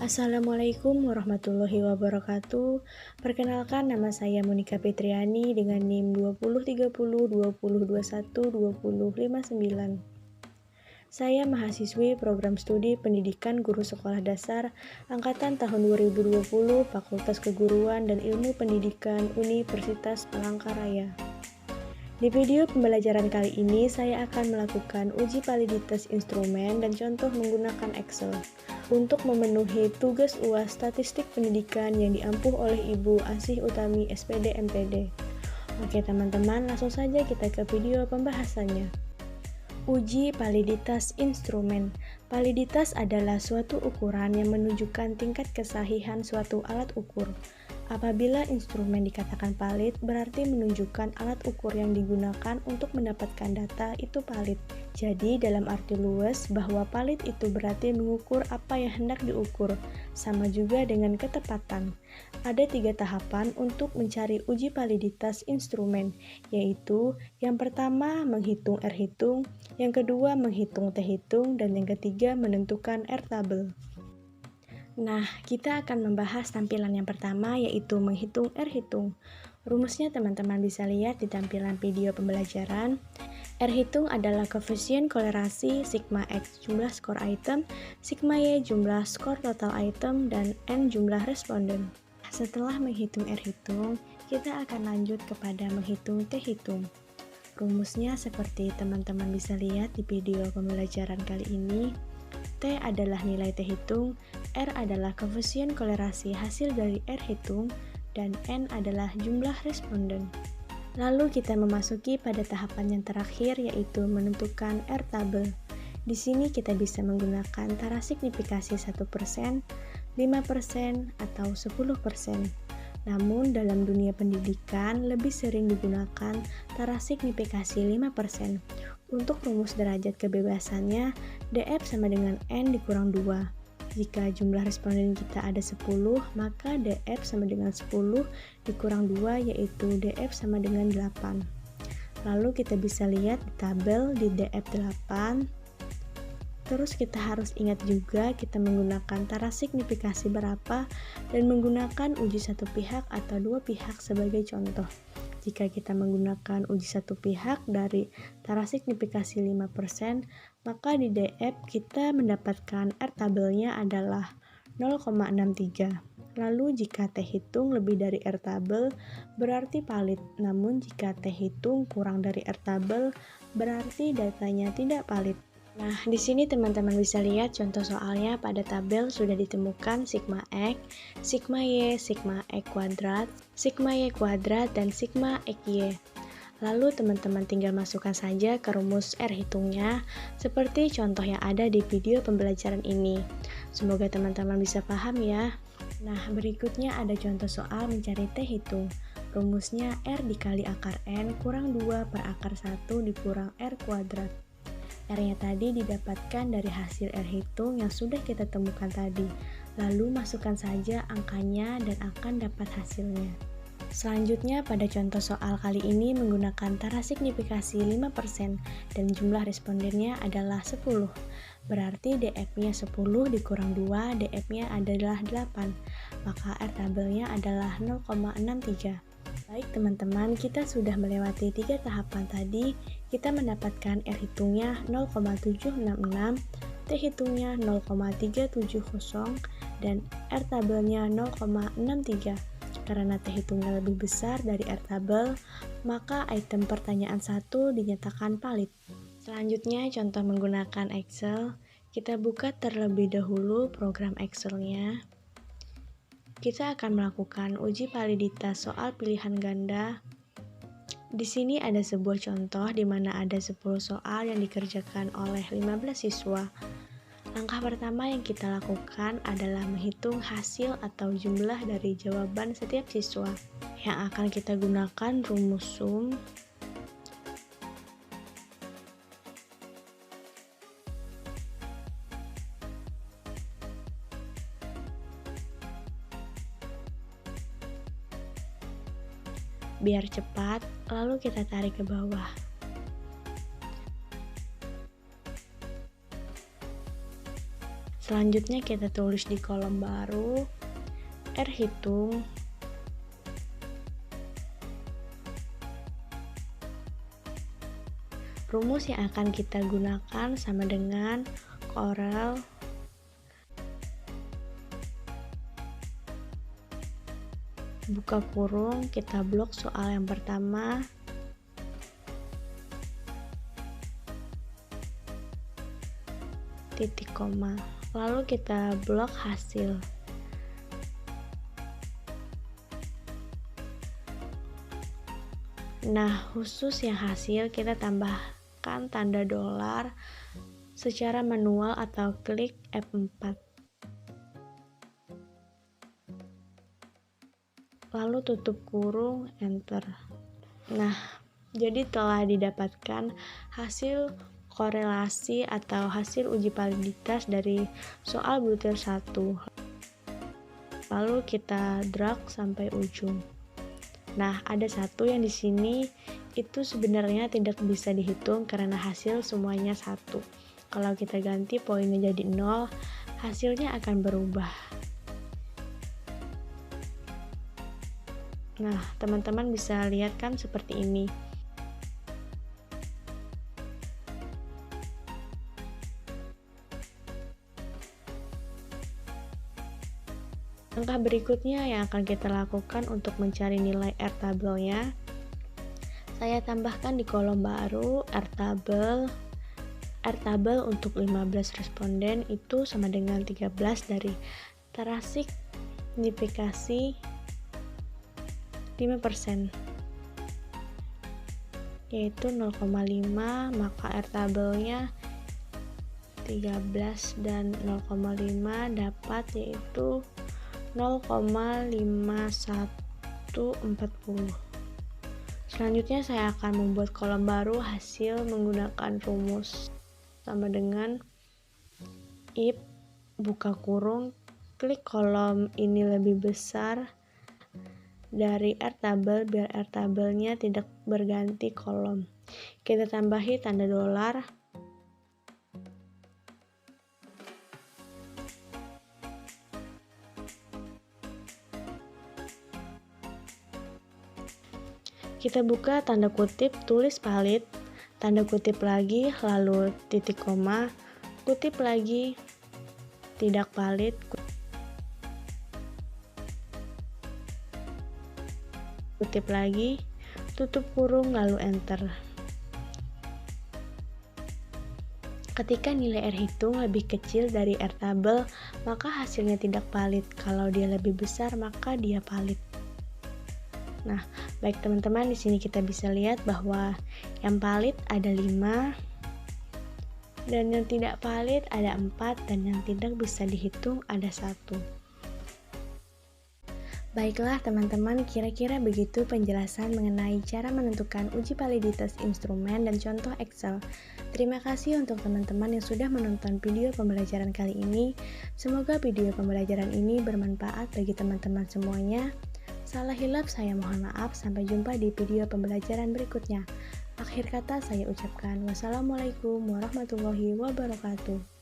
Assalamualaikum warahmatullahi wabarakatuh. Perkenalkan, nama saya Monika Fitriani dengan NIM 203020212059. Saya mahasiswi program studi Pendidikan Guru Sekolah Dasar angkatan tahun 2020 Fakultas Keguruan dan Ilmu Pendidikan Universitas Palangkaraya. Di video pembelajaran kali ini, saya akan melakukan uji validitas instrumen dan contoh menggunakan Excel untuk memenuhi tugas UAS Statistik Pendidikan yang diampuh oleh Ibu Asih Utami SPD MPD. Oke teman-teman, langsung saja kita ke video pembahasannya. Uji validitas instrumen. Validitas adalah suatu ukuran yang menunjukkan tingkat kesahihan suatu alat ukur. Apabila instrumen dikatakan valid, berarti menunjukkan alat ukur yang digunakan untuk mendapatkan data itu valid. Jadi, dalam arti luas, bahwa valid itu berarti mengukur apa yang hendak diukur, sama juga dengan ketepatan. Ada 3 tahapan untuk mencari uji validitas instrumen, yaitu yang pertama menghitung R-hitung, yang kedua menghitung T-hitung, dan yang ketiga menentukan R-tabel. Nah, kita akan membahas tampilan yang pertama, yaitu menghitung R-hitung. Rumusnya teman-teman bisa lihat di tampilan video pembelajaran. R-hitung adalah koefisien kolerasi sigma X jumlah skor item, sigma Y jumlah skor total item, dan N jumlah responden. Setelah menghitung R-hitung, kita akan lanjut kepada menghitung T-hitung. Rumusnya seperti teman-teman bisa lihat di video pembelajaran kali ini. T adalah nilai T-hitung, R adalah koefisien kolerasi hasil dari R-hitung, dan N adalah jumlah responden. Lalu kita memasuki pada tahapan yang terakhir, yaitu menentukan R-tabel. Di sini kita bisa menggunakan tara signifikasi 1%, 5%, atau 10%. Namun dalam dunia pendidikan lebih sering digunakan tara signifikasi 5%. Untuk rumus derajat kebebasannya, df sama dengan n dikurang 2. Jika jumlah responden kita ada 10, maka df sama dengan 10 dikurang 2, yaitu df sama dengan 8. Lalu kita bisa lihat di tabel di df 8. Terus kita harus ingat juga kita menggunakan tara signifikasi berapa dan menggunakan uji satu pihak atau dua pihak sebagai contoh. Jika kita menggunakan uji satu pihak dari tara signifikasi 5%, maka di DF kita mendapatkan R-tabelnya adalah 0,63. Lalu jika T-hitung lebih dari R-tabel, berarti valid. Namun jika T-hitung kurang dari R-tabel, berarti datanya tidak valid. Nah, di sini teman-teman bisa lihat contoh soalnya. Pada tabel sudah ditemukan sigma X, sigma Y, sigma X kuadrat, sigma Y kuadrat, dan sigma XY. Lalu teman-teman tinggal masukkan saja ke rumus R-hitungnya, seperti contoh yang ada di video pembelajaran ini. Semoga teman-teman bisa paham ya. Nah, berikutnya ada contoh soal mencari T-hitung. Rumusnya R dikali akar N kurang 2 per akar 1 dikurang R kuadrat. R-nya tadi didapatkan dari hasil R-hitung yang sudah kita temukan tadi. Lalu masukkan saja angkanya dan akan dapat hasilnya. Selanjutnya pada contoh soal kali ini menggunakan tara signifikasi 5% dan jumlah respondennya adalah 10. Berarti DF-nya 10 dikurang 2, DF-nya adalah 8. Maka R-tabelnya adalah 0,63. Baik teman-teman, kita sudah melewati 3 tahapan tadi. Kita mendapatkan R-hitungnya 0,766, T-hitungnya 0,370, dan R-tabelnya 0,63. Karena T-hitungnya lebih besar dari R-tabel, maka item pertanyaan 1 dinyatakan valid. Selanjutnya contoh menggunakan Excel. Kita buka terlebih dahulu program Excel-nya. Kita akan melakukan uji validitas soal pilihan ganda. Di sini ada sebuah contoh di mana ada 10 soal yang dikerjakan oleh 15 siswa. Langkah pertama yang kita lakukan adalah menghitung hasil atau jumlah dari jawaban setiap siswa. Yang akan kita gunakan rumus sum. Biar cepat, lalu kita tarik ke bawah. Selanjutnya kita tulis di kolom baru R hitung rumus yang akan kita gunakan sama dengan Corel buka kurung, kita blok soal yang pertama, titik koma, lalu kita blok hasil. Nah, khusus yang hasil kita tambahkan tanda dolar secara manual atau klik F4. Lalu tutup kurung, enter. Nah, jadi telah didapatkan hasil korelasi atau hasil uji validitas dari soal butir 1. Lalu kita drag sampai ujung. Nah, ada satu yang di sini itu sebenarnya tidak bisa dihitung karena hasil semuanya 1. Kalau kita ganti poinnya jadi 0, hasilnya akan berubah. Nah, teman-teman bisa lihat kan seperti ini. Langkah berikutnya yang akan kita lakukan untuk mencari nilai R tabelnya, saya tambahkan di kolom baru R tabel untuk 15 responden itu sama dengan 13 dari taraf signifikasi 5%, yaitu 0,5, maka R tabelnya 13 dan 0,5 dapat yaitu 0,5140. Selanjutnya saya akan membuat kolom baru hasil menggunakan rumus sama dengan if buka kurung, klik kolom ini lebih besar dari R tabel biar R tabelnya tidak berganti kolom. Kita tambahi tanda dolar. Kita buka tanda kutip, tulis valid, tanda kutip lagi, lalu titik koma, kutip lagi, tidak valid, kutip lagi, tutup kurung, lalu enter. Ketika nilai R hitung lebih kecil dari R tabel, maka hasilnya tidak valid. Kalau dia lebih besar, maka dia valid. Nah, baik teman-teman, di sini kita bisa lihat bahwa yang valid ada 5 dan yang tidak valid ada 4 dan yang tidak bisa dihitung ada 1. Baiklah teman-teman, kira-kira begitu penjelasan mengenai cara menentukan uji validitas instrumen dan contoh Excel. Terima kasih untuk teman-teman yang sudah menonton video pembelajaran kali ini. Semoga video pembelajaran ini bermanfaat bagi teman-teman semuanya. Salah hilaf saya mohon maaf, sampai jumpa di video pembelajaran berikutnya. Akhir kata saya ucapkan wassalamualaikum warahmatullahi wabarakatuh.